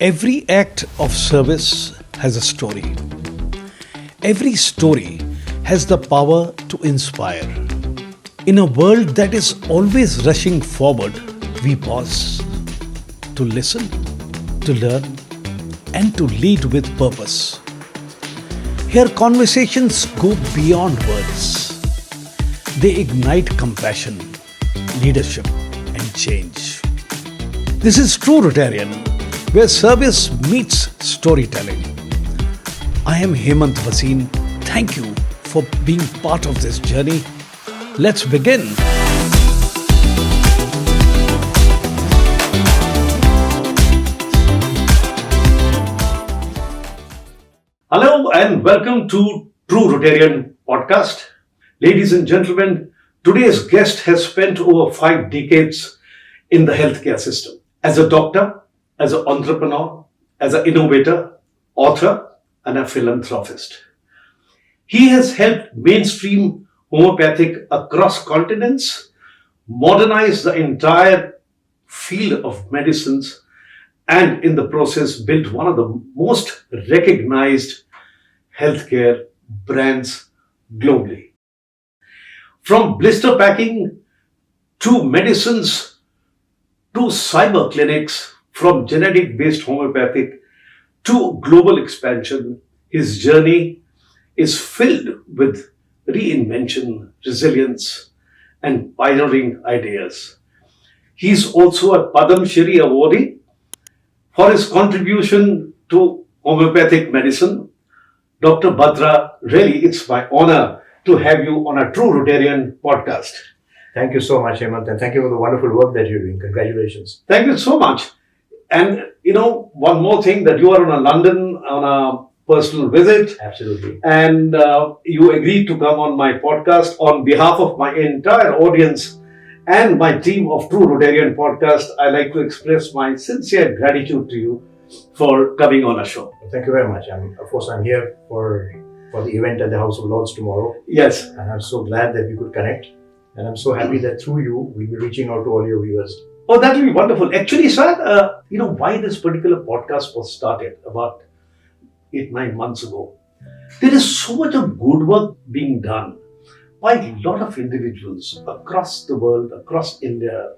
Every act of service has a story. Every story has the power to inspire. In a world that is always rushing forward, we pause to listen, to learn, and to lead with purpose. Here, conversations go beyond words. They ignite compassion, leadership, and change. This is TrueRotarian, where service meets storytelling. I am Hemant Vasin. Thank you for being part of this journey. Let's begin. Hello and welcome to TrueRotarian podcast. Ladies and gentlemen, today's guest has spent over 5 decades in the healthcare system as a doctor, as an entrepreneur, as an innovator, author, and a philanthropist. He has helped mainstream homeopathic across continents, modernize the entire field of medicines, and in the process built one of the most recognized healthcare brands globally. From blister packing to medicines to cyber clinics, from genetic-based homeopathic to global expansion, his journey is filled with reinvention, resilience, and pioneering ideas. He is also a Padma Shri awardee for his contribution to homeopathic medicine. Dr. Batra, really, it's my honor to have you on a TrueRotarian podcast. Thank you so much, Hemant, and thank you for the wonderful work that you're doing. Congratulations. Thank you so much. And one more thing, that you are in London on a personal visit. Absolutely. And you agreed to come on my podcast on behalf of my entire audience and my team of TrueRotarian podcast. I like to express my sincere gratitude to you for coming on a show. Thank you very much. Of course, I'm here for the event at the House of Lords tomorrow. Yes. And I'm so glad that we could connect. And I'm so happy that through you, we'll be reaching out to all your viewers. Oh, that will be wonderful. Actually, sir, why this particular podcast was started about 8-9 months ago. There is so much of good work being done by a lot of individuals across the world, across India,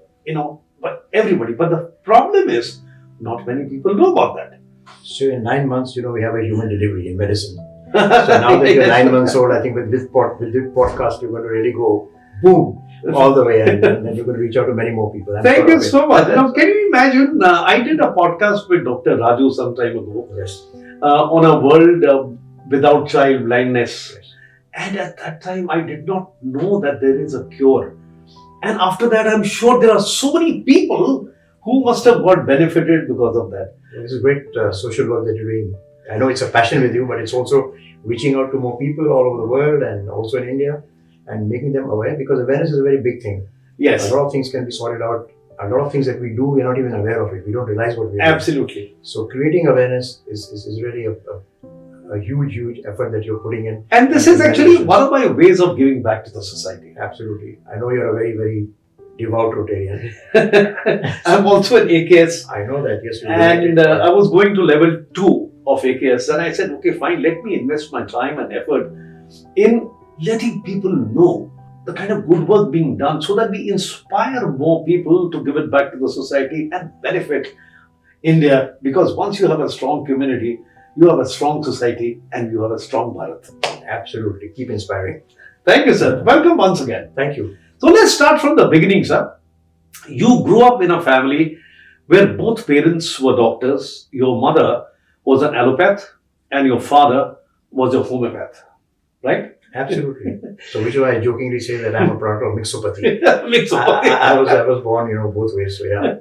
by everybody. But the problem is, not many people know about that. So in 9 months, we have a human delivery in medicine. So now that you're 9 months old, I think with this podcast, you're going to really go boom all the way, and then you're going to reach out to many more people. Thank you so much. Now, can you imagine? I did a podcast with Dr. Raju some time ago. Yes. On a world without child blindness. Yes. And at that time, I did not know that there is a cure. And after that, I'm sure there are so many people who must have got benefited because of that. This is great social work that you're doing. I know it's a passion with you, but it's also reaching out to more people all over the world and also in India and making them aware, because awareness is a very big thing. Yes. A lot of things can be sorted out. A lot of things that we do, we're not even aware of it. We don't realize what we're doing. Absolutely. So creating awareness is really a huge effort that you're putting in. And this is actually one of my ways of giving back to the society. Absolutely. I know you're a very, very devout Rotarian. I'm also an AKS. I know that, yes. And I was going to level 2 of AKS. And I said, okay, fine, let me invest my time and effort in letting people know the kind of good work being done so that we inspire more people to give it back to the society and benefit India. Because once you have a strong community, you have a strong society and you have a strong Bharat. Absolutely. Keep inspiring. Thank you, sir. Welcome once again. Thank you. So let's start from the beginning, sir. You grew up in a family where both parents were doctors. Your mother was an allopath and your father was a homeopath, right? Absolutely. So which is why I jokingly say that I'm a product of mixopathy. Mixopathy. I was born, both ways. So yeah.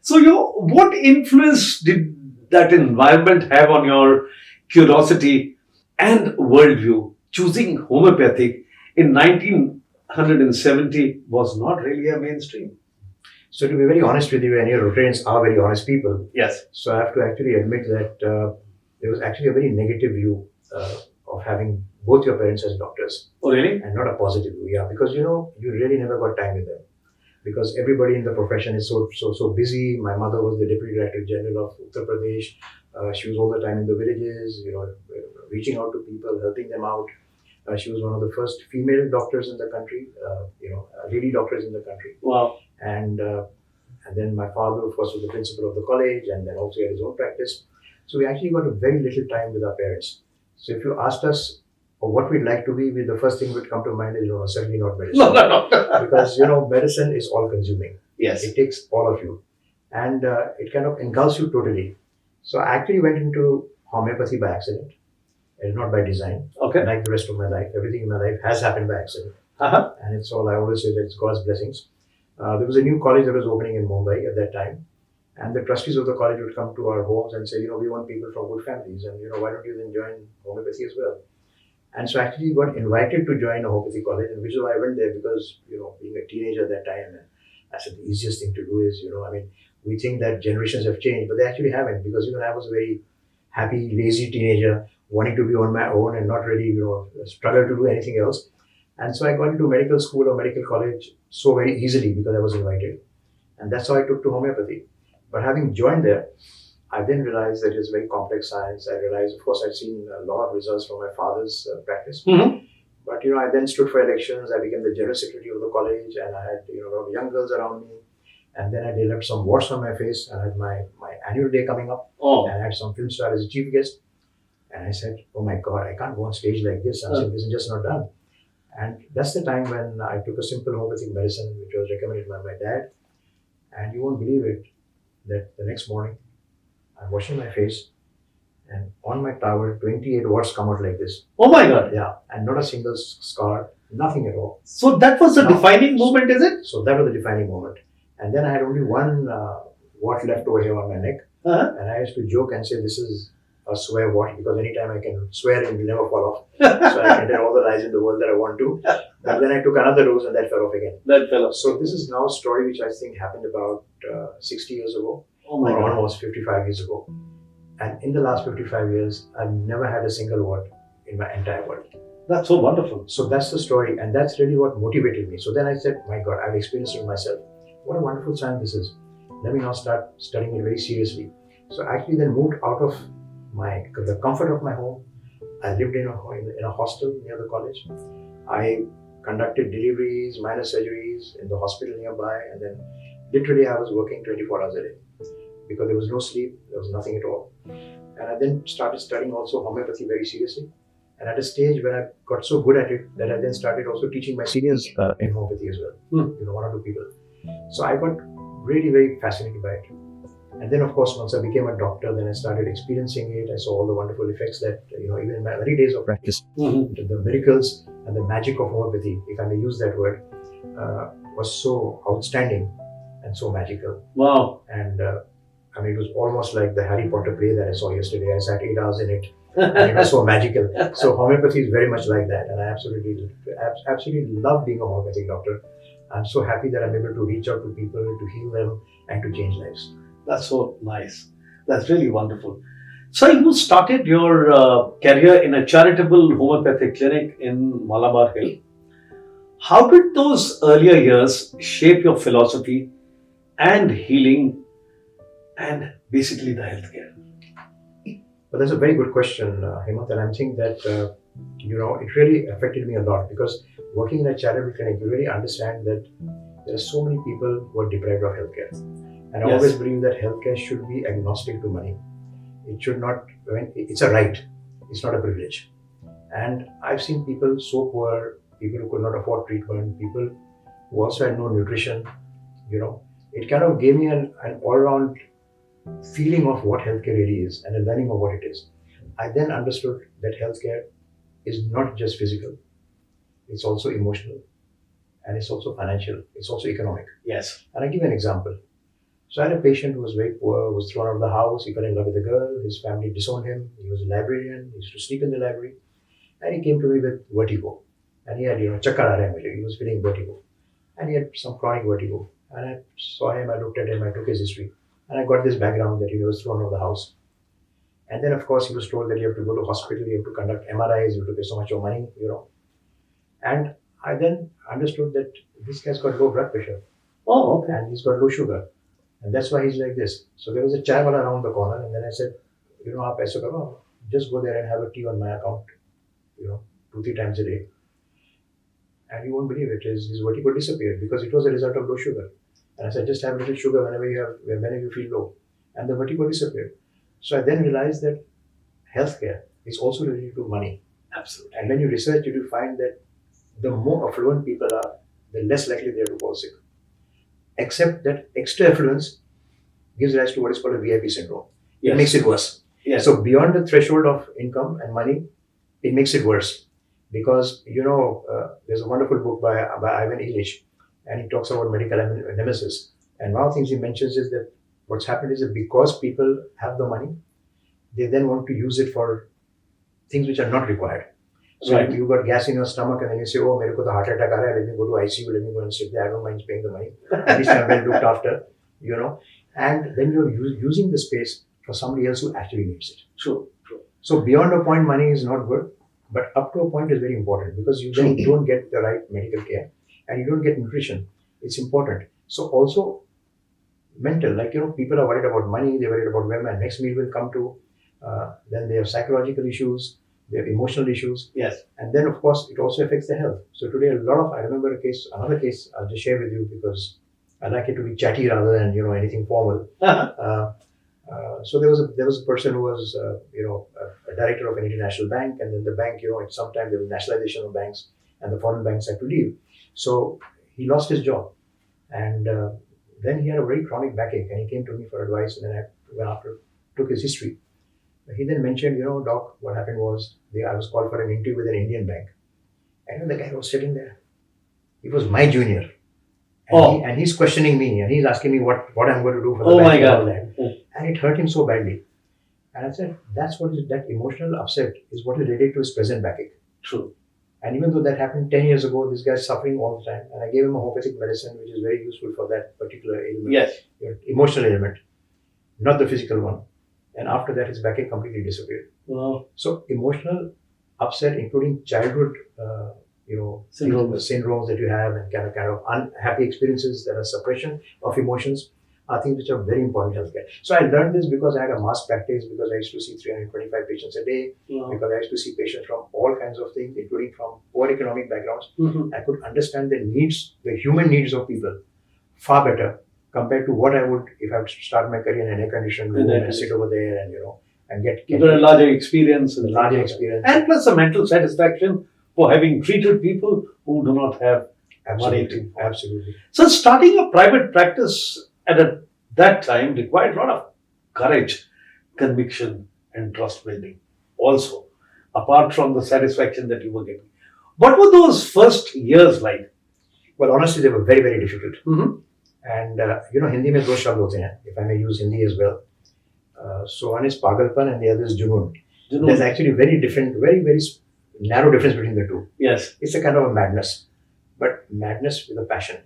So what influence did that environment have on your curiosity and worldview? Choosing homeopathic in 1970 was not really a mainstream. So to be very honest with you, and your Rotarians are very honest people. Yes. So I have to actually admit that there was actually a very negative view of having both your parents as doctors. Oh, really? And not a positive view, yeah. Because, you really never got time with them. because everybody in the profession is so busy. My mother was the Deputy Director General of Uttar Pradesh. She was all the time in the villages, reaching out to people, helping them out. She was one of the first female doctors in the country, lady doctors in the country. Wow. And then my father, of course, was the principal of the college, and then also had his own practice. So we actually got a very little time with our parents. So if you asked us what we'd like to be, the first thing would come to mind is, certainly not medicine. No. Because, medicine is all consuming. Yes. It takes all of you. And it kind of engulfs you totally. So I actually went into homeopathy by accident, and not by design. Okay. Like the rest of my life, everything in my life has happened by accident. Uh-huh. And it's all, I always say that it's God's blessings. There was a new college that was opening in Mumbai at that time. And the trustees of the college would come to our homes and say, we want people from good families, and why don't you then join homeopathy as well? And so I actually got invited to join a homeopathy college, and which is why I went there, because, being a teenager at that time, and I said the easiest thing to do is, we think that generations have changed, but they actually haven't, because even I was a very happy, lazy teenager, wanting to be on my own and not really, struggle to do anything else. And so I got into medical school or medical college so very easily because I was invited. And that's how I took to homeopathy. But having joined there, I then realized that it's very complex science. I realized, of course, I'd seen a lot of results from my father's practice. Mm-hmm. But, I then stood for elections. I became the general secretary of the college, and I had, a lot of young girls around me. And then I developed some warts on my face. I had my annual day coming up. Oh. And I had some film star as a chief guest. And I said, oh my God, I can't go on stage like this. I said, this is just not done. And that's the time when I took a simple homeopathic medicine, which was recommended by my dad. And you won't believe it, that the next morning, I'm washing my face, and on my towel, 28 warts come out like this. Oh my God. Yeah, and not a single scar, nothing at all. So that was the defining moment, is it? So that was the defining moment. And then I had only one wart left over here on my neck. Uh-huh. And I used to joke and say, this is a swear wart, because anytime I can swear, it will never fall off. So I can tell all the lies in the world that I want to. But then I took another dose and that fell off again. That fell off. So this is now a story which I think happened about 60 years ago. Oh my God. Almost 55 years ago. And in the last 55 years, I've never had a single wart in my entire world. That's so wonderful. So that's the story, and that's really what motivated me. So then I said, my God, I've experienced it myself. What a wonderful science this is. Let me now start studying it very seriously. So I actually then moved out of the comfort of my home. I lived in a hostel near the college. I conducted deliveries, minor surgeries in the hospital nearby, and then literally I was working 24 hours a day because there was no sleep, there was nothing at all. And I then started studying also homeopathy very seriously. And at a stage when I got so good at it that I then started also teaching my seniors in homeopathy as well, one or two people. So I got really very fascinated by it. And then, of course, once I became a doctor, then I started experiencing it. I saw all the wonderful effects that, even in my early days of practice, the miracles and the magic of homeopathy, if I may use that word, was so outstanding and so magical. Wow. And it was almost like the Harry Potter play that I saw yesterday. I sat 8 hours in it. And it was so magical. So homeopathy is very much like that. And I absolutely love being a homeopathic doctor. I'm so happy that I'm able to reach out to people, to heal them, and to change lives. That's so nice. That's really wonderful. So you started your career in a charitable homeopathic clinic in Malabar Hill. How did those earlier years shape your philosophy and healing and basically the healthcare? Well, that's a very good question, Hemant, and I'm saying that, it really affected me a lot, because working in a charitable clinic, you really understand that there are so many people who are deprived of healthcare. And I always believe that healthcare should be agnostic to money. It should not, it's a right, it's not a privilege. And I've seen people so poor, people who could not afford treatment, people who also had no nutrition, It kind of gave me an all-round feeling of what healthcare really is and a learning of what it is. I then understood that healthcare is not just physical, it's also emotional, and it's also financial, it's also economic. Yes. And I'll give you an example. So I had a patient who was very poor, was thrown out of the house, he fell in love with a girl, his family disowned him, he was a librarian, he used to sleep in the library, and he came to me with vertigo. And he had, chakkar aa raha hai mujhe, he was feeling vertigo. And he had some chronic vertigo. And I saw him, I looked at him, I took his history. And I got this background that he was thrown out of the house. And then, of course, he was told that you have to go to hospital, you have to conduct MRIs, you have to pay so much of money, And I then understood that this guy's got low blood pressure. Oh, okay. and he's got low sugar. And that's why he's like this. So there was a chai wala around the corner, and then I said, aap aisa karo, just go there and have a tea on my account, 2-3 times a day. And you won't believe it, his vertigo disappeared because it was a result of low sugar. And I said, just have a little sugar whenever you feel low. And the vertigo disappeared. So I then realized that healthcare is also related to money. Absolutely. And when you research, you will find that the more affluent people are, the less likely they are to fall sick. Except that extra affluence gives rise to what is called a VIP syndrome. Yes. It makes it worse. Yes. So beyond the threshold of income and money, it makes it worse. Because, there's a wonderful book by Ivan Illich, and he talks about medical nemesis. And one of the things he mentions is that what's happened is that because people have the money, they then want to use it for things which are not required. So Right. if you got gas in your stomach and then you say, oh, mere ko to heart attack aa raha hai, let me go to ICU, let me go and sit there, I don't mind paying the money. At least I'm well looked after, And then you're using the space for somebody else who actually needs it. True. So beyond a point, money is not good, but up to a point is very important because you then don't get the right medical care and you don't get nutrition. It's important. So also mental, people are worried about money, they're worried about where my next meal will come to. Then they have psychological issues, they have emotional issues. Yes. And then, of course, it also affects the health. So today, I remember another case I'll just share with you because I like it to be chatty rather than, anything formal. So there was a person who was, a director of an international bank, and then the bank, at some time there was nationalization of banks, and the foreign banks had to leave. So he lost his job, and then he had a very chronic backache, and he came to me for advice, and then after took his history. He then mentioned, doc, what happened was I was called for an interview with an Indian bank, and the guy was sitting there. He was my junior. And he's questioning me, and he's asking me what I'm going to do for the bank and all that. And it hurt him so badly. And I said, that emotional upset is what is related to his present backache. True. And even though that happened 10 years ago, this guy's suffering all the time. And I gave him a homeopathic medicine, which is very useful for that particular ailment. Yes. Emotional ailment, not the physical one. And after that, his backache completely disappeared. Wow. So emotional upset, including childhood, syndromes that you have, and kind of unhappy experiences that are suppression of emotions, are things which are very important in healthcare. So I learned this because I had a mass practice, because I used to see 325 patients a day, because I used to see patients from all kinds of things, including from poor economic backgrounds. I could understand the human needs of people far better compared to what I would if I would start my career in an air-conditioned room and sit over there and get a larger experience. And plus a mental satisfaction for having treated people who do not have money to. Absolutely. So starting a private practice at that time required a lot of courage, conviction, and trust building. Also, apart from the satisfaction that you were getting. What were those first years like? Well, honestly, they were very, very difficult. And Hindi mein do shabd hote hain, if I may use Hindi as well. So one is pagalpan and the other is junoon. There's actually very different, very, very narrow difference between the two. Yes. It's a kind of a madness, but madness with a passion.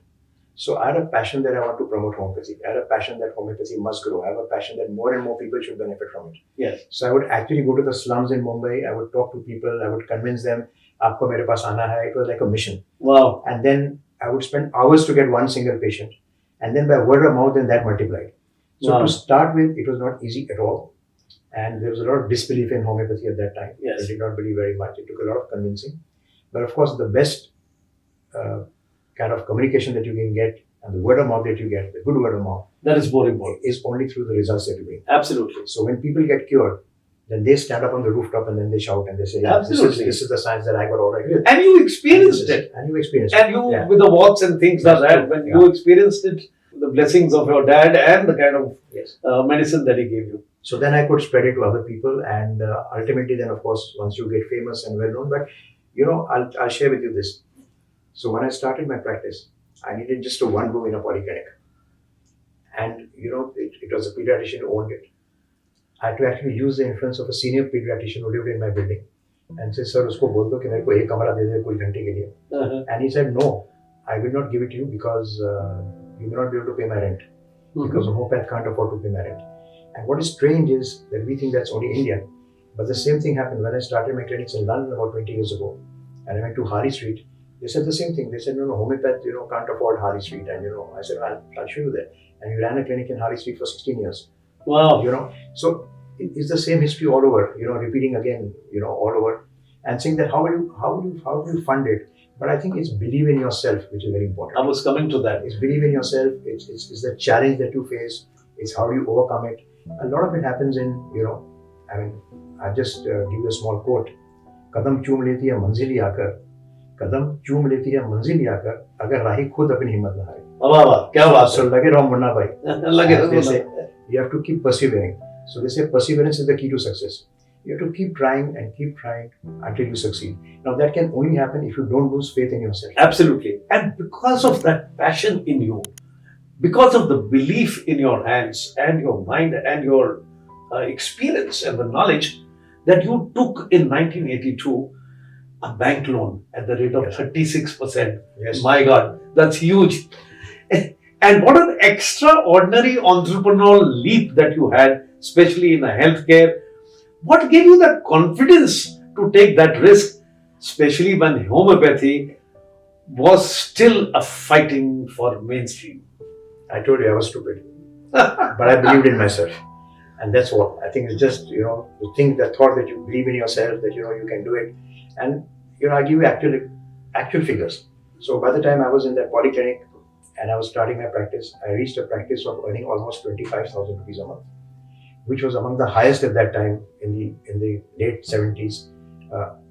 So I had a passion that I want to promote homeopathy. I had a passion that homeopathy must grow. I have a passion that more and more people should benefit from it. Yes. So I would actually go to the slums in Mumbai. I would talk to people. I would convince them, aapko mere paas aana hai. It was like a mission. Wow. And then I would spend hours to get one single patient. And then by word of mouth, then that multiplied. So to start with, it was not easy at all. And there was a lot of disbelief in homeopathy at that time. Yes. I did not believe very much. It took a lot of convincing. But of course, the best kind of communication that you can get and the word of mouth that you get, the good word of mouth, that is more important, is only through the results that you bring. Absolutely. So when people get cured, then they stand up on the rooftop and then they shout and they say, yeah, this is the science that I got all right with. And you experienced it. And you experienced it. And you, with the warts and things like that, when you experienced it, the blessings of your dad and the kind of medicine that he gave you. So then I could spread it to other people, and ultimately then, of course, once you get famous and well known, but I'll share with you this. So when I started my practice, I needed just a one room in a polyclinic. And it was a pediatrician who owned it. I had to actually use the influence of a senior pediatrician who lived in my building and say, sir, usko bol do ki mere ko ek kamara de de koi ghante ke liye. And he said, no, I will not give it to you because you may not be able to pay my rent. Because a homeopath can't afford to pay my rent. And what is strange is that we think that's only India. But the same thing happened when I started my clinics in London about 20 years ago. And I went to Harley Street. They said the same thing. They said, no, homeopath, can't afford Harley Street. And, I said, I'll show you that. And we ran a clinic in Harley Street for 16 years. Wow. So it's the same history all over, repeating again, all over, and saying that how do you fund it? But I think it's believe in yourself, which is very important. I was coming to that. It's believe in yourself. It's the challenge that you face. It's how do you overcome it. A lot of it happens in, I just give you a small quote. कदम चूम लेती है मंजिल आकर, कदम चूम लेती है मंजिल आकर, अगर राही खुद अपनी हिम्मत न हारे. वाह वाह, क्या बात है. लगे रहो मुन्ना भाई. लगे they say, you have to keep persevering. So they say perseverance is the key to success. You have to keep trying until you succeed. Now that can only happen if you don't lose faith in yourself. Absolutely. And because of that passion in you, because of the belief in your hands and your mind and your experience and the knowledge that you took in 1982 a bank loan at the rate of 36%. Yes. My God, that's huge. And what an extraordinary entrepreneurial leap that you had, especially in the healthcare. What gave you that confidence to take that risk, especially when homeopathy was still a fighting for mainstream? I told you I was stupid, but I believed in myself, and that's what I think. It's just the thing, the thought that you believe in yourself, that you can do it, and I give you actual figures. So by the time I was in that polyclinic and I was starting my practice, I reached a practice of earning almost 25,000 rupees a month, which was among the highest at that time in the late 70s,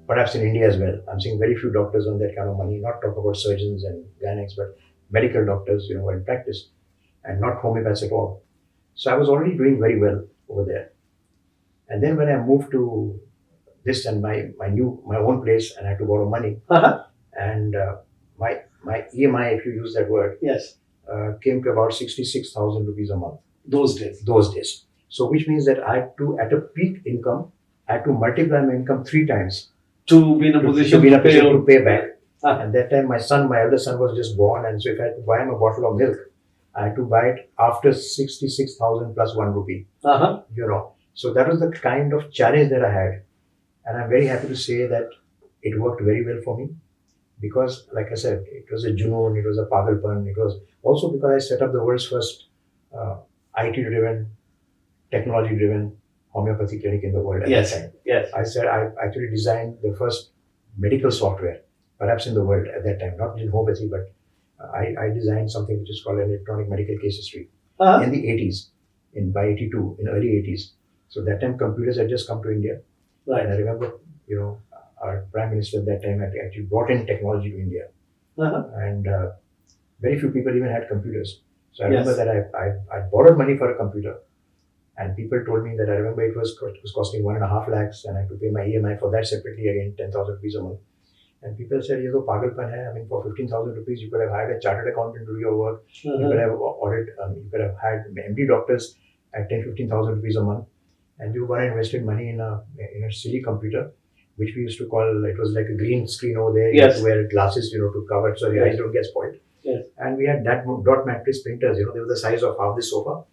perhaps in India as well. I'm seeing very few doctors on that kind of money. Not talk about surgeons and gynecologists, but medical doctors, who are in practice, and not homeopaths at all. So I was already doing very well over there. And then when I moved to this and my own place, and I had to borrow money, and my EMI, if you use that word, yes, came to about 66,000 rupees a month. Those days. So which means that I had to, at a peak income, I had to multiply my income 3 times to be in a position to pay back. And that time my eldest son was just born, and so if I had to buy him a bottle of milk, I had to buy it after 66,000 plus 1 rupee. So that was the kind of challenge that I had. And I'm very happy to say that it worked very well for me, because like I said, it was a junoon, it was a pagalpan, it was also because I set up the world's first IT-driven, technology-driven homeopathy clinic in the world at that time. Yes. I said I actually designed the first medical software, perhaps in the world at that time, not in homeopathy, but I designed something which is called electronic medical case history in the 80s, by 82, in early 80s. So that time computers had just come to India. Right. And I remember, our Prime Minister at that time had actually brought in technology to India. And very few people even had computers. So I remember that I borrowed money for a computer. And people told me that, I remember it was costing 1.5 lakhs, and I had to pay my EMI for that separately, again 10,000 rupees a month. And people said, ye to pagalpan hai. I mean, for 15,000 rupees, you could have hired a chartered accountant to do your work. You could have you could have had MD doctors at 10,000-15,000 rupees a month. And you were invested money in a silly computer, which we used to call, it was like a green screen over there. You had to wear glasses, to cover it so your eyes don't get spoiled. Yes. And we had that dot matrix printers, they were the size of half this sofa.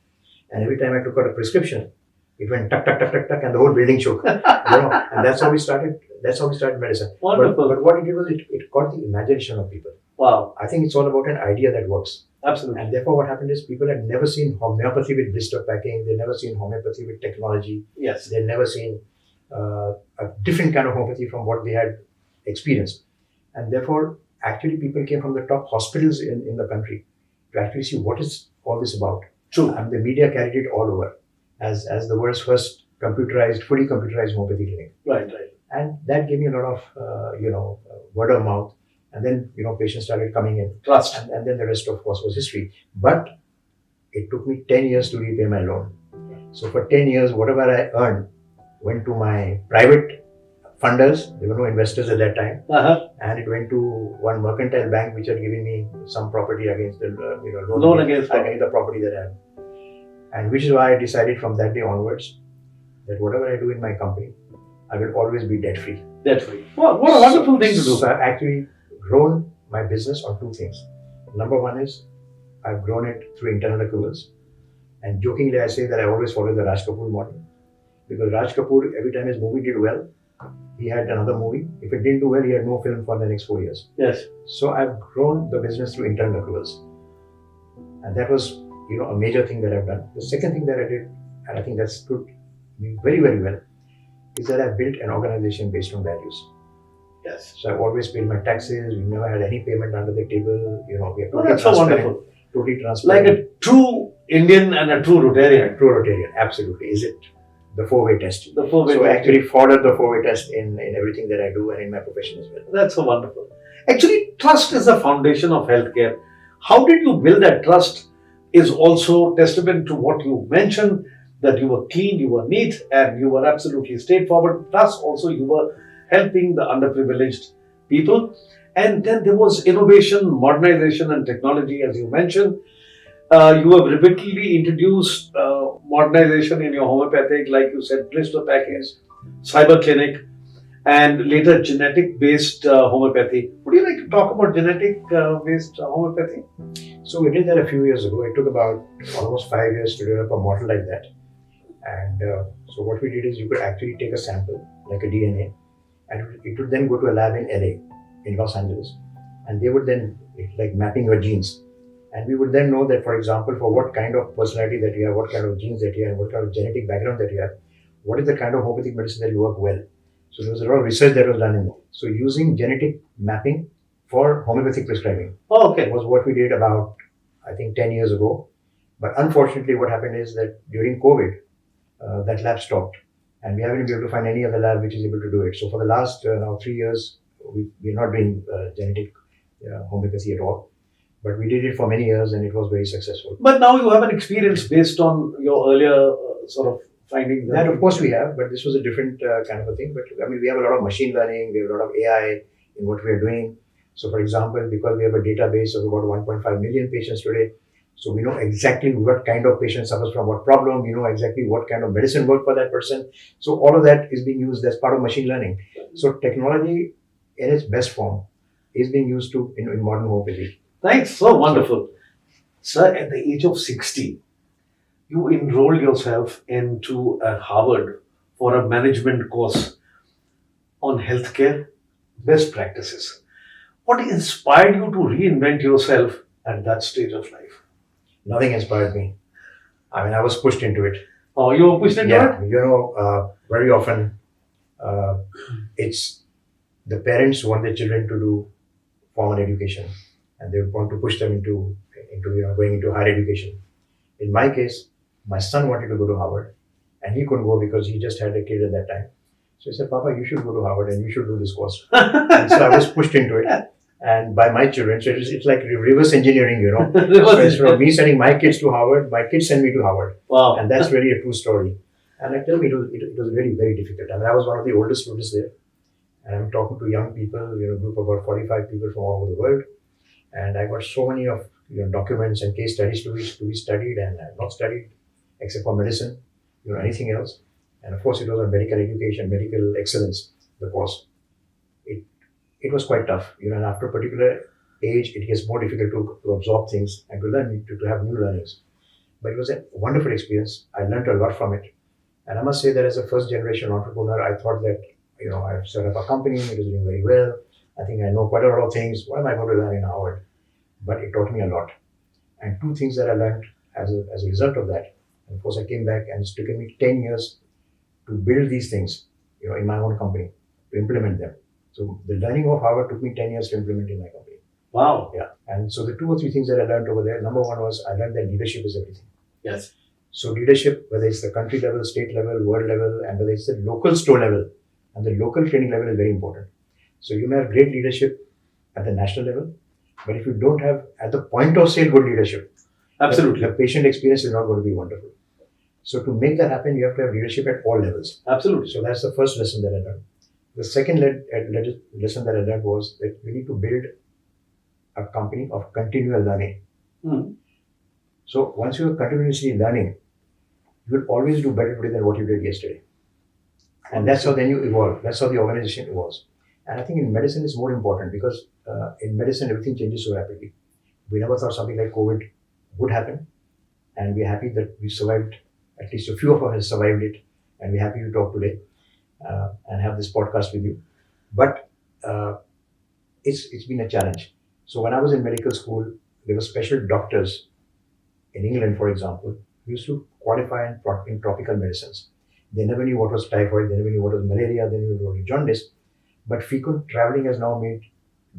And every time I took out a prescription, it went tuck, tuck, tuck, tuck, tuck, and the whole building shook. And that's how we started. That's how we started medicine. Wonderful. But what it did was it caught the imagination of people. Wow. I think it's all about an idea that works. Absolutely. And therefore, what happened is people had never seen homeopathy with blister packing. They'd never seen homeopathy with technology. Yes. They'd never seen a different kind of homeopathy from what they had experienced. And therefore, actually, people came from the top hospitals in the country to actually see what is all this about. True. And the media carried it all over as the world's first fully computerized homeopathy clinic. Right. And that gave me a lot of, word of mouth. And then, patients started coming in. Trust. And then the rest, of course, was history. But it took me 10 years to repay my loan. So for 10 years, whatever I earned went to my private funders. There were no investors at that time. And it went to one mercantile bank, which had given me some property against the loan against the property that I had. And which is why I decided from that day onwards that whatever I do in my company, I will always be debt free. Debt-free. What a wonderful thing to do. So I've actually grown my business on 2 things. Number one is I've grown it through internal accruals. And jokingly, I say that I always follow the Raj Kapoor model. Because Raj Kapoor, every time his movie did well, he had another movie. If it didn't do well, he had no film for the next 4 years. Yes. So I've grown the business through internal accruals. And that was, a major thing that I've done. The second thing that I did, and I think that stood me very, very well, is that I built an organization based on values. Yes. So I've always paid my taxes. We never had any payment under the table. We are Oh, totally that's so transparent. wonderful. Totally transparent. Like a true Indian and a true Rotarian. TrueRotarian, absolutely. Is it the four-way test? The four-way So I test. actually followed the four-way test in everything that I do and in my profession as well. That's so wonderful. Actually, trust is the foundation of healthcare. How did you build that trust is also testament to what you mentioned, that you were clean, you were neat, and you were absolutely straightforward. Plus, also, you were helping the underprivileged people. And then there was innovation, modernization, and technology, as you mentioned. You have repeatedly introduced modernization in your homeopathic, like you said, blister package, cyber clinic, and later genetic-based homeopathy. Would you like to talk about genetic-based homeopathy? So we did that a few years ago. It took about almost 5 years to develop a model like that. And so what we did is you could actually take a sample, like a DNA, and it would then go to a lab in LA, in Los Angeles, and they would then, like mapping your genes. And we would then know that, for example, for what kind of personality that you have, what kind of genes that you have, what kind of genetic background that you have, what is the kind of homeopathic medicine that you work well. So there was a lot of research that was done in that. So using genetic mapping for homeopathic prescribing Oh, okay. was what we did about, I think, 10 years ago. But unfortunately, what happened is that during COVID, that lab stopped. And we haven't been able to find any other lab which is able to do it. So for the last now 3 years, we're not doing genetic homeopathy at all. But we did it for many years and it was very successful. But now you have an experience based on your earlier sort of findings. That, of course, we have, but this was a different kind of a thing. But I mean, we have a lot of machine learning, we have a lot of AI in what we are doing. So, for example, because we have a database of about 1.5 million patients today, so we know exactly what kind of patient suffers from what problem, we know exactly what kind of medicine works for that person. So, all of that is being used as part of machine learning. So, technology in its best form is being used in modern homeopathy. Thanks, so wonderful. Sir, at the age of 60, you enrolled yourself into Harvard for a management course on healthcare best practices. What inspired you to reinvent yourself at that stage of life? Nothing inspired me. I mean, I was pushed into it. Oh, you were pushed into it? Very often it's the parents want their children to do formal education and they want to push them into going into higher education. In my case, my son wanted to go to Harvard and he couldn't go because he just had a kid at that time. So he said, Papa, you should go to Harvard and you should do this course. And so I was pushed into it. And by my children, so it's like reverse engineering, So instead of me sending my kids to Harvard, my kids send me to Harvard. Wow. And that's really a true story. And I tell me, it was very, very difficult. I mean, I was one of the oldest students there. And I'm talking to young people, a group of about 45 people from all over the world. And I got so many of documents and case studies to be studied, and I've not studied except for medicine, anything else. And of course, it was on medical education, medical excellence, the course. It was quite tough, and after a particular age, it gets more difficult to absorb things and to learn, to have new learnings. But it was a wonderful experience. I learned a lot from it. And I must say that as a first generation entrepreneur, I thought that, I've set up a company, it is doing very well. I think I know quite a lot of things. What am I going to learn in Harvard? But it taught me a lot. And two things that I learned as a result of that. And of course, I came back and it's taken me 10 years to build these things, in my own company, to implement them. So the learning of Harvard took me 10 years to implement in my company. Wow. Yeah. And so the 2 or 3 things that I learned over there, number one was I learned that leadership is everything. Yes. So leadership, whether it's the country level, state level, world level, and whether it's the local store level, and the local training level is very important. So you may have great leadership at the national level, but if you don't have at the point of sale good leadership, Absolutely. the patient experience is not going to be wonderful. So to make that happen, you have to have leadership at all levels. Absolutely. So that's the first lesson that I learned. The second lesson that I learned was that we need to build a company of continual learning. Mm-hmm. So once you are continuously learning, you will always do better today than what you did yesterday. And that's how then you evolve. That's how the organization evolves. And I think in medicine it's more important because in medicine everything changes so rapidly. We never thought something like COVID would happen. And we're happy that we survived, at least a few of us have survived it. And we're happy to talk today. and have this podcast with you. But it's been a challenge. So when I was in medical school, there were special doctors in England, for example, who used to qualify in tropical medicines. They never knew what was typhoid, they never knew what was malaria, they never knew what was jaundice. But frequent traveling has now made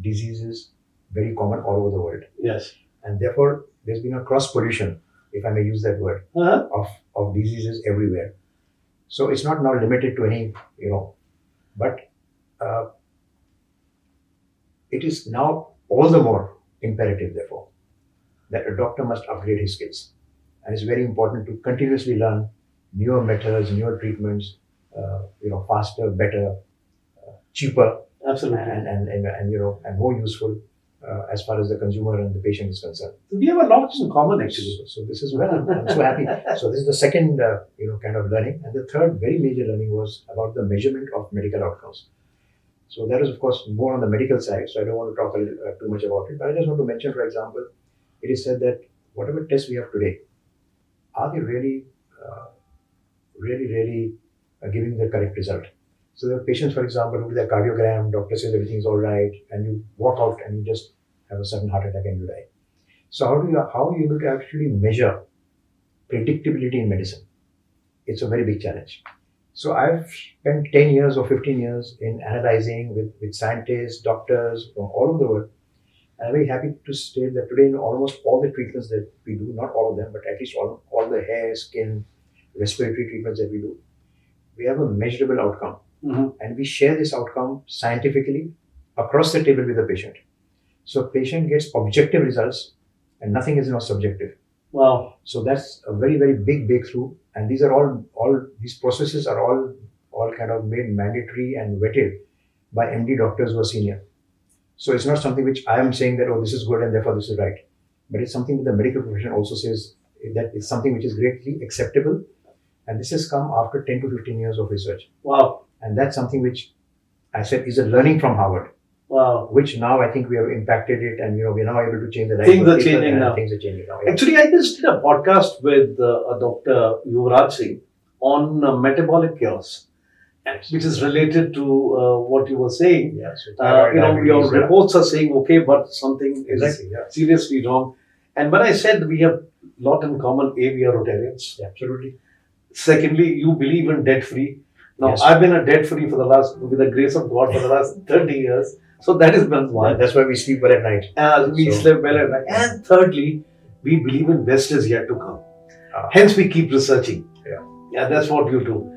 diseases very common all over the world. Yes. And therefore, there's been a cross pollution, if I may use that word, of diseases everywhere. So it's not now limited to any, but it is now all the more imperative, therefore, that a doctor must upgrade his skills. And it's very important to continuously learn newer methods, newer treatments, faster, better, cheaper, Absolutely. and more useful as far as the consumer and the patient is concerned. We have a lot in common, actually. So this is where I'm so happy. So this is the second, kind of learning, and the third very major learning was about the measurement of medical outcomes. So that is, of course, more on the medical side. So I don't want to talk too much about it, but I just want to mention, for example, it is said that whatever tests we have today, are they really giving the correct result? So there are patients, for example, who do their cardiogram, doctor says everything's all right, and you walk out and you just have a sudden heart attack and you die. So how are you able to actually measure predictability in medicine? It's a very big challenge. So I've spent 10 years or 15 years in analyzing with scientists, doctors from all over the world. And I'm very happy to state that today in almost all the treatments that we do, not all of them, but at least all the hair, skin, respiratory treatments that we do, we have a measurable outcome. Mm-hmm. And we share this outcome scientifically across the table with the patient. So patient gets objective results and nothing is now subjective. Wow. So that's a very, very big breakthrough. And these are all these processes are all kind of made mandatory and vetted by MD doctors who are senior. So it's not something which I am saying that, oh, this is good and therefore this is right. But it's something that the medical profession also says that it's something which is greatly acceptable. And this has come after 10 to 15 years of research. Wow. And that's something which I said is a learning from Harvard. Wow. Which now I think we have impacted it and we're now able to change the life Things of are people changing and now. Things are changing now. Yeah. Actually, I just did a podcast with a Dr. Yuvraj Singh on metabolic cures, which is related to what you were saying. Yeah, so Your reports are saying okay, but something is exactly, yeah. seriously wrong. And when I said we have a lot in common, we are Rotarians. Yeah, absolutely. Secondly, you believe in debt-free. Now, Yes. I've been a debt-free with the grace of God, for the last 30 years. So that is one. That's why we sleep well at night. We sleep well at night. And thirdly, we believe in best is yet to come. Hence, we keep researching. Yeah, that's what you do.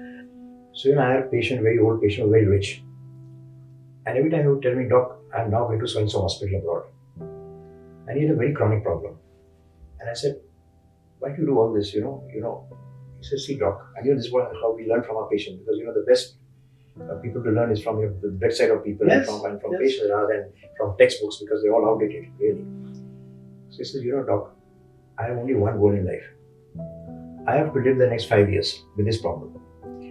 So, I had a patient, very old patient, very rich. And every time he would tell me, Doc, I'm now going to so-and-so hospital abroad. And he had a very chronic problem. And I said, why do you do all this, He says, see, Doc, and this is how we learn from our patient. Because, the best people to learn is from the bedside of people Yes. and from Yes. patients rather than from textbooks because they're all outdated, really. So he says, Doc, I have only one goal in life. I have to live the next 5 years with this problem.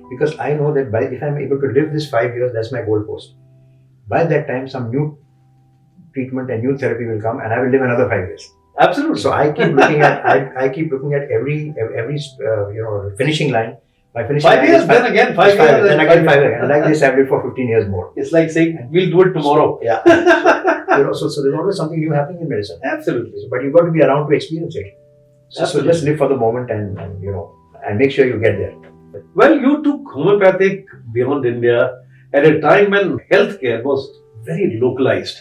Because I know that if I'm able to live this 5 years, that's my goalpost. By that time, some new treatment and new therapy will come and I will live another 5 years. Absolutely. So I keep looking at every finishing line. My finishing 5 line years, is then again 5 years. then again 5 years. And like this, I've lived for 15 years more. It's like saying, we'll do it tomorrow. Yeah. So there's always something new happening in medicine. Absolutely. But you've got to be around to experience it. So just live for the moment and make sure you get there. Well, you took homeopathic beyond India at a time when healthcare was very localized.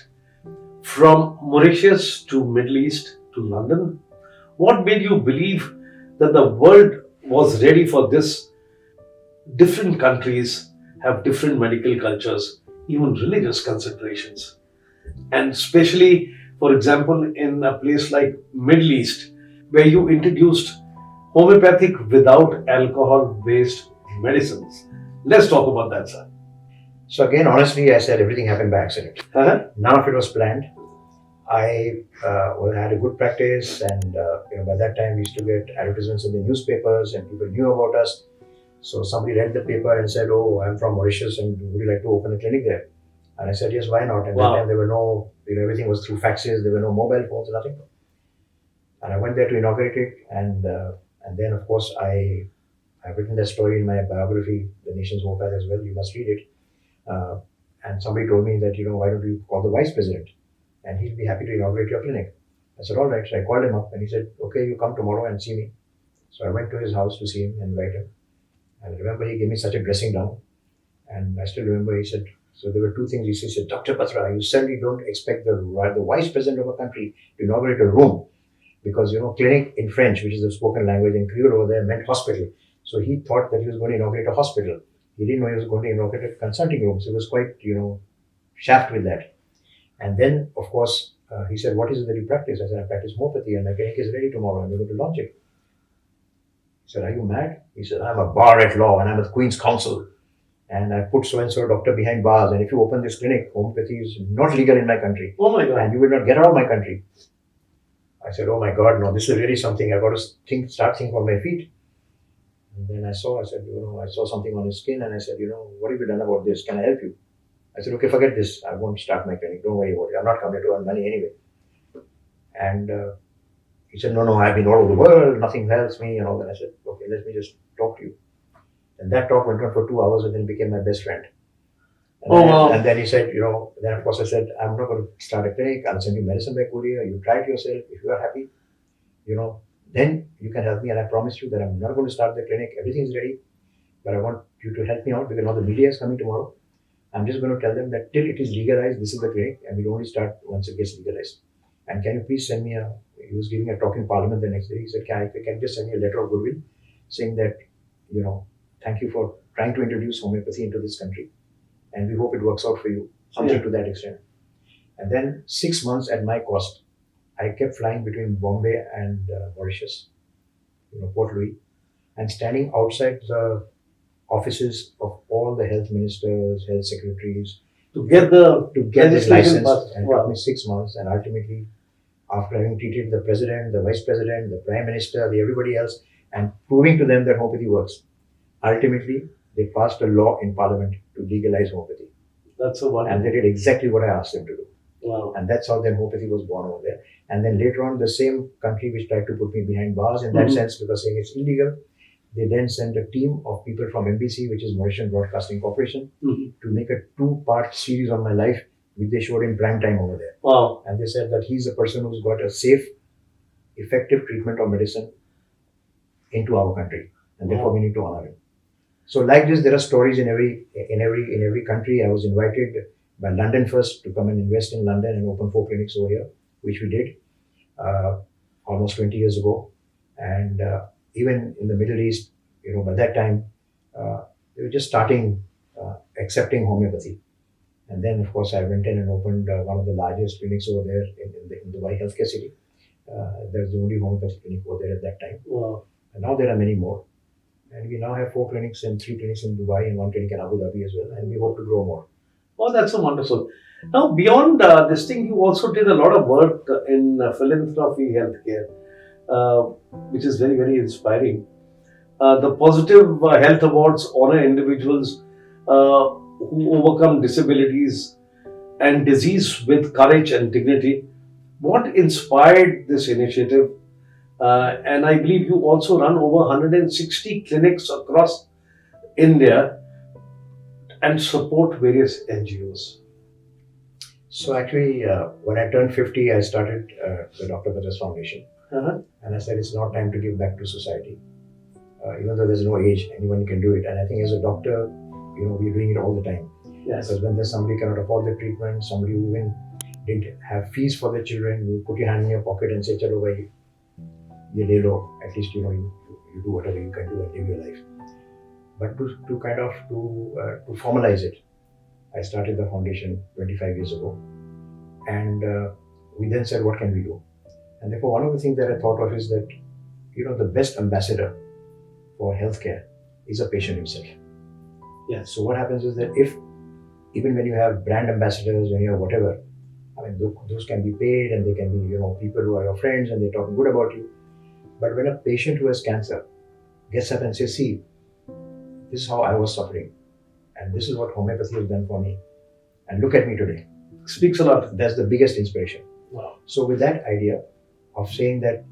From Mauritius to Middle East to London, what made you believe that the world was ready for this? Different countries have different medical cultures, even religious considerations. And especially, for example, in a place like Middle East, where you introduced homeopathic without alcohol-based medicines. Let's talk about that, sir. So again, honestly, I said everything happened by accident. None of it was planned. I had a good practice, and by that time we used to get advertisements in the newspapers, and people knew about us. So somebody read the paper and said, "Oh, I'm from Mauritius, and would you like to open a clinic there?" And I said, "Yes, why not?" And Wow. that time there were no, everything was through faxes. There were no mobile phones, nothing. And I went there to inaugurate it, and then of course I I've written that story in my biography, The Nation's Homeopath, as well. You must read it. Uh, and somebody told me that, why don't you call the vice president? And he'll be happy to inaugurate your clinic. I said, all right. So I called him up and he said, okay, you come tomorrow and see me. So I went to his house to see him and invite him. And I remember he gave me such a dressing down. And I still remember he said, so there were two things. He said, Dr. Batra, you certainly don't expect the vice president of a country to inaugurate a room. Because, clinic in French, which is the spoken language, and Creole over there meant hospital. So he thought that he was going to inaugurate a hospital. He didn't know he was going to inaugurate a consulting room. So he was quite, shaft with that. And then, of course, he said, what is it that you practice? I said, I practice homeopathy and my clinic is ready tomorrow and we're going to launch it. He said, are you mad? He said, I'm a bar at law and I'm a Queen's Counsel. And I put so-and-so doctor behind bars. And if you open this clinic, homeopathy is not legal in my country. Oh my God. And you will not get out of my country. I said, oh my God, no, this is really something. I've got to start thinking on my feet. And then I saw something on his skin and I said, what have you done about this? Can I help you? I said, okay, forget this. I won't start my clinic. Don't worry about it. I'm not coming to earn money anyway. And he said, no, I've been all over the world. Nothing helps me and all that. I said, okay, let me just talk to you. And that talk went on for 2 hours and then became my best friend. And then he said, then of course I said, I'm not going to start a clinic. I'll send you medicine by courier. You try it yourself. If you are happy, then you can help me. And I promise you that I'm not going to start the clinic. Everything is ready. But I want you to help me out because now the media is coming tomorrow. I'm just going to tell them that till it is legalized, this is the clinic. And we'll only start once it gets legalized. And can you please send me he was giving a talk in Parliament the next day. He said, can you just send me a letter of goodwill saying that, thank you for trying to introduce homeopathy into this country. And we hope it works out for you, something to that extent. And then 6 months at my cost, I kept flying between Bombay and Mauritius, Port Louis, and standing outside the offices of all the health ministers, health secretaries, to get this license. And it took me 6 months. And ultimately, after having treated the president, the vice president, the prime minister, everybody else, and proving to them that homeopathy works, ultimately, they passed a law in Parliament to legalize homeopathy. That's so wonderful. And they did exactly what I asked them to do. Wow. And that's how then homeopathy was born over there. And then later on, the same country which tried to put me behind bars in that sense, because saying it's illegal, they then sent a team of people from MBC, which is Mauritian Broadcasting Corporation, to make a 2-part series on my life, which they showed in prime time over there. Wow. And they said that he's the person who's got a safe, effective treatment of medicine into our country. And therefore we need to honor him. So like this, there are stories in every country. I was invited by London first to come and invest in London and open 4 clinics over here, which we did almost 20 years ago. And even in the Middle East, by that time, they were just starting accepting homeopathy. And then, of course, I went in and opened one of the largest clinics over there in Dubai Healthcare City. There's the only homeopathy clinic over there at that time. Wow. And now there are many more. And we now have 4 clinics and 3 clinics in Dubai and 1 clinic in Abu Dhabi as well. And we hope to grow more. Oh, that's so wonderful. Now, beyond this thing, you also did a lot of work in philanthropy healthcare, which is very, very inspiring. The Positive Health Awards honor individuals who overcome disabilities and disease with courage and dignity. What inspired this initiative? And I believe you also run over 160 clinics across India and support various NGOs. So actually, when I turned 50, I started the Dr. Batra's Foundation. And I said, it's now time to give back to society. Even though there's no age, anyone can do it. And I think as a doctor, we're doing it all the time. Yes. Because when there's somebody cannot afford the treatment, somebody who even didn't have fees for their children, you put your hand in your pocket and say, chalo bhai, ye le lo. At least, you do whatever you can do and live your life. But to formalize it, I started the foundation 25 years ago. And we then said, what can we do? And therefore, one of the things that I thought of is that, the best ambassador for healthcare is a patient himself. Yes. So what happens is that even when you have brand ambassadors, when you have whatever, those can be paid and they can be, people who are your friends and they're talking good about you. But when a patient who has cancer gets up and says, see, this is how I was suffering and this is what homeopathy has done for me. And look at me today. Speaks a lot. That's the biggest inspiration. Wow. So with that idea of saying that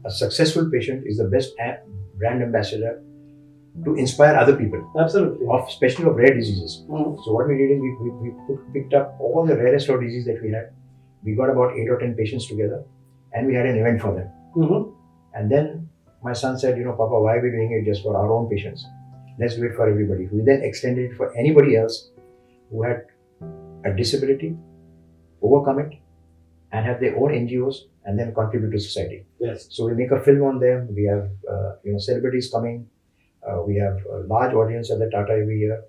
a successful patient is the best brand ambassador to inspire other people, Absolutely. especially of rare diseases. Mhm. So what we did is we picked up all the rarest of diseases that we had. We got about 8 or 10 patients together, and we had an event for them. Mhm. And then my son said, Papa, why are we doing it just for our own patients? Let's do it for everybody. We then extended it for anybody else who had a disability, overcome it, and have their own NGOs, and then contribute to society. Yes. So we make a film on them. We have celebrities coming. We have a large audience at the Tata every year,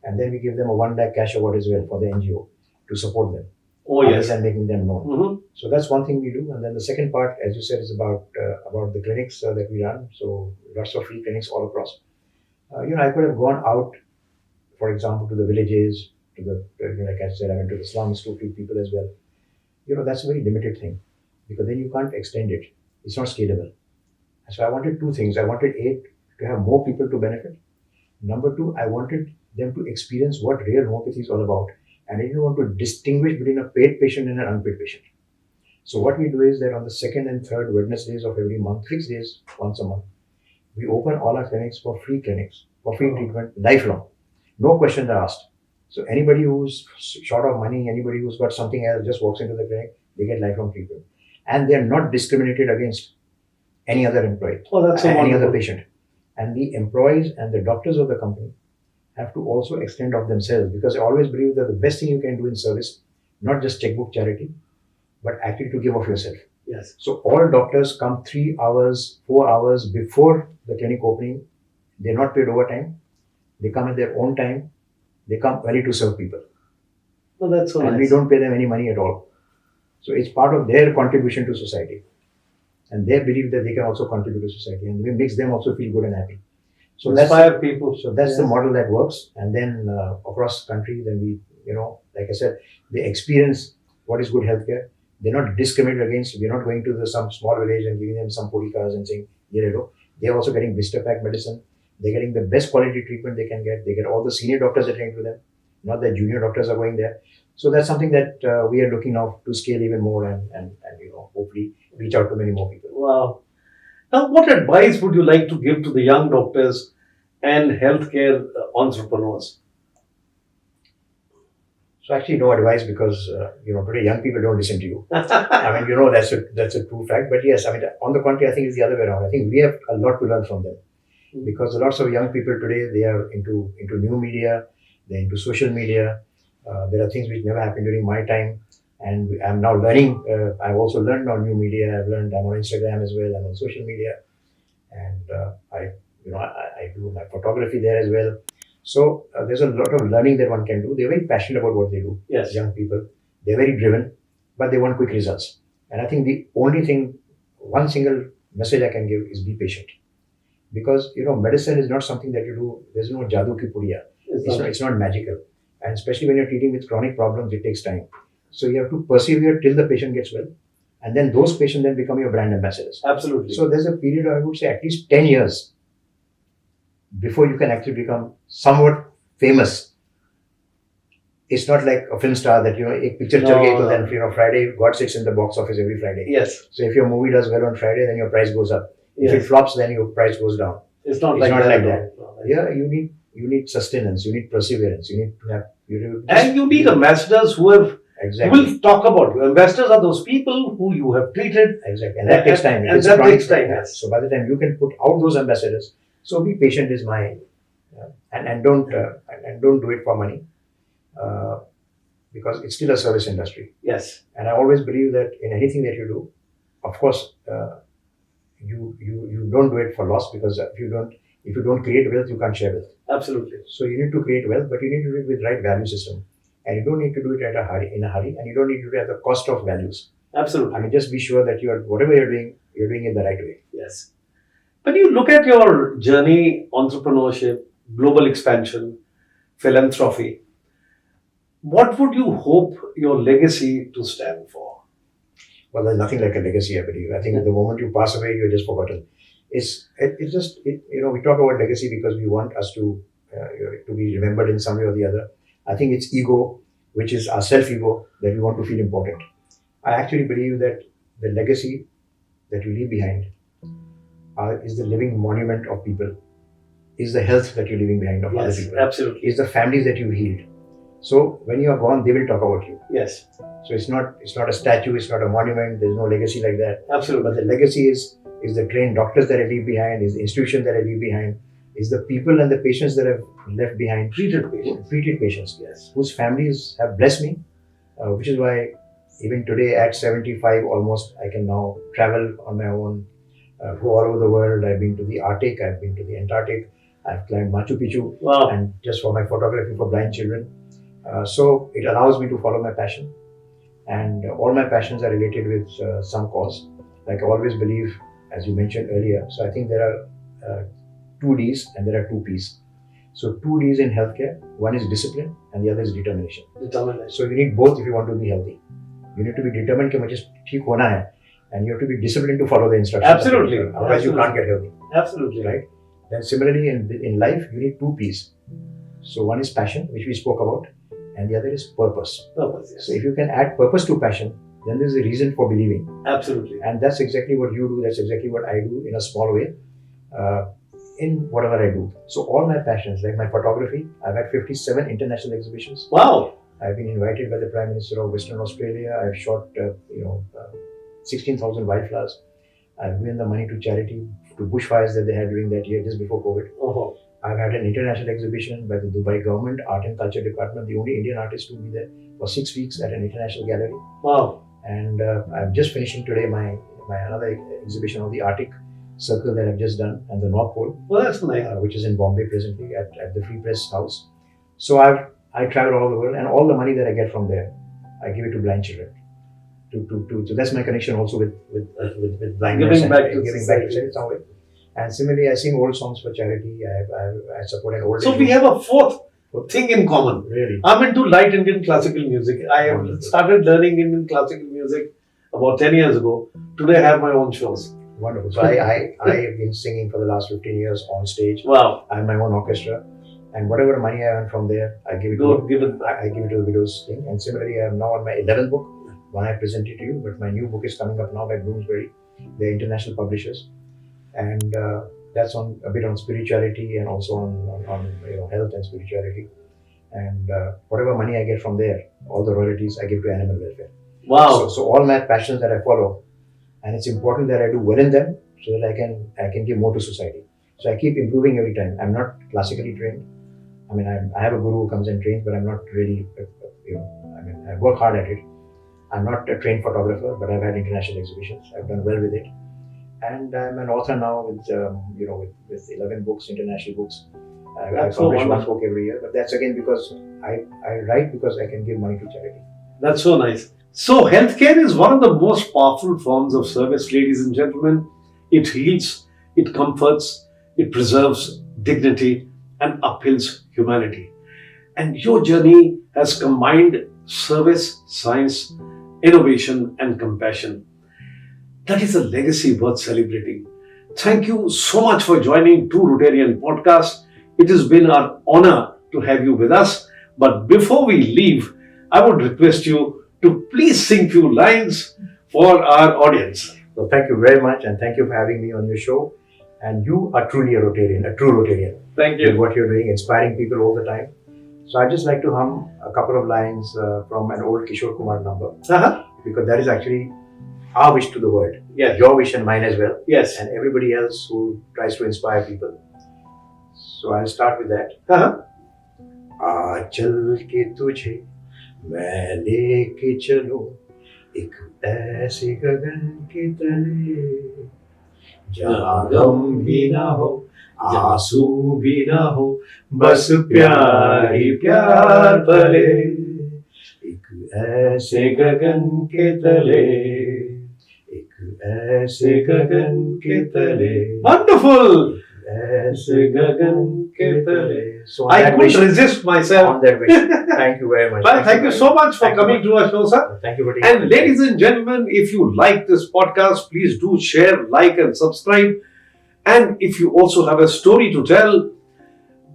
and then we give them a 1 lakh cash award as well for the NGO to support them. Oh, other yes. than making them known. Mhm. So that's one thing we do. And then the second part, as you said, is about the clinics that we run. So lots of free clinics all across. I could have gone out, for example, to the villages, to the like I said, I went to the slums to feed people as well. That's a very limited thing, because then you can't extend it. It's not scalable. So I wanted two things. I wanted to have more people to benefit. Number two, I wanted them to experience what real homeopathy is all about. And I didn't want to distinguish between a paid patient and an unpaid patient. So what we do is that on the second and third Wednesdays of every month, 6 days, once a month, we open all our clinics, for free treatment, lifelong. No questions are asked. So anybody who's short of money, anybody who's got something else, just walks into the clinic, they get lifelong treatment. And they're not discriminated against any other employee, Oh, that's so any wonderful. other patient. And the employees and the doctors of the company have to also extend of themselves, because I always believe that the best thing you can do in service, not just checkbook charity, but actually to give of yourself. Yes. So all doctors come 3 hours, 4 hours before the clinic opening. They're not paid overtime. They come at their own time. They come early to serve people. Oh, that's so And nice. we don't pay them any money at all. So it's part of their contribution to society. And they believe that they can also contribute to society, and it makes them also feel good and happy. So Inspire people. So that's the Yeah. model that works. And then across the country, then we, like I said, they experience what is good healthcare. They're not discriminated against. We're not going to some small village and giving them some podikas and saying, they're also getting blister pack medicine. They're getting the best quality treatment they can get. They get all the senior doctors attending to them, not that junior doctors are going there. So that's something that we are looking now to scale even more, and hopefully reach out to many more people. Wow. Now, what advice would you like to give to the young doctors and healthcare entrepreneurs? So actually, no advice, because today young people don't listen to you. I mean, that's a true fact. But yes, I mean, on the contrary, I think it's the other way around. I think we have a lot to learn from them, because lots of young people today, they are into new media, they're into social media. There are things which never happened during my time, and I'm now learning. I've also learned on new media. I'm on Instagram as well. I'm on social media, and I do my photography there as well. So there's a lot of learning that one can do. They're very passionate about what they do. Yes. Young people, they're very driven, but they want quick results. And I think the only thing, one single message I can give is be patient, because medicine is not something that you do. There's no jadoo ki pudiya. It's not magical, and especially when you're treating with chronic problems, it takes time. So you have to persevere till the patient gets well, and then those patients then become your brand ambassadors. Absolutely. So there's a period, I would say, at least 10 years before you can actually become somewhat famous. It's not like a film star that a picture chal gayi, so then Friday God sits in the box office every Friday. Yes. So if your movie does well on Friday, then your price goes up. Yes. If it flops, then your price goes down. It's not It's like not that. like that. Yeah, you need sustenance, you need perseverance, you need to have And you need ambassadors who exactly. will talk about you. Ambassadors are those people who you have treated. Exactly, and that takes time. And It's that chronic takes time, thing. yes. So by the time you can put out those ambassadors, so be patient is my and don't do it for money, because it's still a service industry. Yes. And I always believe that in anything that you do, of course, you don't do it for loss, because if you don't create wealth, you can't share wealth. Absolutely. So you need to create wealth, but you need to do it with right value system, and you don't need to do it in a hurry, and you don't need to do it at the cost of values. Absolutely. I mean, just be sure that whatever you're doing it the right way. Yes. When you look at your journey, entrepreneurship, global expansion, philanthropy, what would you hope your legacy to stand for? Well, there's nothing like a legacy, I believe. I think the moment you pass away, you're just forgotten. We talk about legacy because we want us to be remembered in some way or the other. I think it's ego, which is our self-ego, that we want to feel important. I actually believe that the legacy that you leave behind is the living monument of people is the health that you're leaving behind of other Yes, people. absolutely. Is the families that you healed. So when you are gone, they will talk about you. Yes, So it's not a statue, it's not a monument, there's no legacy like that. absolutely. But the legacy is the trained doctors that I leave behind, is the institution that I leave behind, is the people and the patients that I've left behind. Treated patients. Treated patients, Yes. whose families have blessed me, which is why even today at 75 almost, I can now travel on my own, go all over the world. I've been to the Arctic, I've been to the Antarctic, I've climbed Machu Picchu, Wow. and just for my photography for blind children. So it allows me to follow my passion, and all my passions are related with some cause. Like I always believe, as you mentioned earlier, so I think there are 2 Ds and there are 2 Ps. So 2 Ds in healthcare, one is discipline and the other is determination. Determination. So you need both if you want to be healthy. You need to be determined that मुझे ठीक होना है, and you have to be disciplined to follow the instructions. Absolutely. Otherwise you can't get healthy. Absolutely. Right? Then similarly in life, you need 2 Ps. So one is passion, which we spoke about, and the other is purpose. Purpose, yes. So if you can add purpose to passion, then there's a reason for believing. Absolutely. And that's exactly what you do. That's exactly what I do in a small way, in whatever I do. So all my passions, like my photography, I've had 57 international exhibitions. Wow. I've been invited by the Prime Minister of Western Australia. I've shot, 16,000 wildflowers. I've given the money to charity, to bushfires that they had during that year, just before COVID. Oh. I've had an international exhibition by the Dubai government, Art and Culture Department, the only Indian artist to be there for 6 weeks at an international gallery. Wow. And I'm just finishing today my another exhibition of the Arctic Circle that I've just done, and the North Pole, Well, that's nice. which is in Bombay presently at the Free Press House. So I travel all over the world, and all the money that I get from there, I give it to blind children. So that's my connection also with blindness Giving back to and giving back to society in some way. And similarly, I sing old songs for charity. I support an old So age we home. have a fourth thing in common. Really. I'm into light Indian classical music. I have started learning Indian classical music about 10 years ago. Today I have my own shows. Wonderful. So I have been singing for the last 15 years on stage. Wow. I have my own orchestra, and whatever money I earn from there, I give it Go to give it. I give it to the widows thing. And similarly, I am now on my 11th book. One I presented to you, but my new book is coming up now by Bloomsbury. They're international publishers, and that's on a bit on spirituality and also on health and spirituality. And whatever money I get from there, all the royalties I give to animal welfare. Wow. So all my passions that I follow, and it's important that I do well in them so that I can give more to society. So I keep improving every time. I'm not classically trained. I mean, I have a guru who comes and trains, but I'm not really, I work hard at it. I'm not a trained photographer, but I've had international exhibitions. I've done well with it. And I'm an author now with 11 books, international books. I That's so publish one wonderful. book every year, but that's again because I write because I can give money to charity. That's so nice. So, healthcare is one of the most powerful forms of service, ladies and gentlemen. It heals, it comforts, it preserves dignity, and upbuilds humanity. And your journey has combined service, science, innovation, and compassion. That is a legacy worth celebrating. Thank you so much for joining TrueRotarian podcast. It has been our honor to have you with us. But before we leave, I would request you to please sing few lines for our audience. So thank you very much, and thank you for having me on your show. And you are truly a Rotarian, a true Rotarian. Thank With you. what you're doing, inspiring people all the time. So I'd just like to hum a couple of lines from an old Kishore Kumar number, Uh-huh. because that is actually our wish to the world. Yes. Your wish and mine as well, Yes. and everybody else who tries to inspire people. So I'll start with that. Uh-huh. आ चल के तुझे मैं लेके चलूं एक ऐसे गगन के तले जहाँ गम भी ना हो आंसू भी ना हो बस प्यार ही प्यार पले एक ऐसे गगन के तले एक ऐसे गगन के तले Wonderful. ऐसे गगन के तले. So on I that couldn't wish- resist myself. on that wish. Thank you very much. Well, thank you so much for Thank you coming to our show, sir. Thank you for taking And ladies and gentlemen, if you like this podcast, please do share, like, and subscribe. And if you also have a story to tell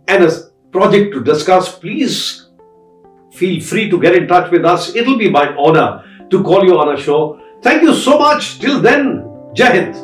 and a project to discuss, please feel free to get in touch with us. It'll be my honor to call you on a show. Thank you so much. Till then, Jai Hind.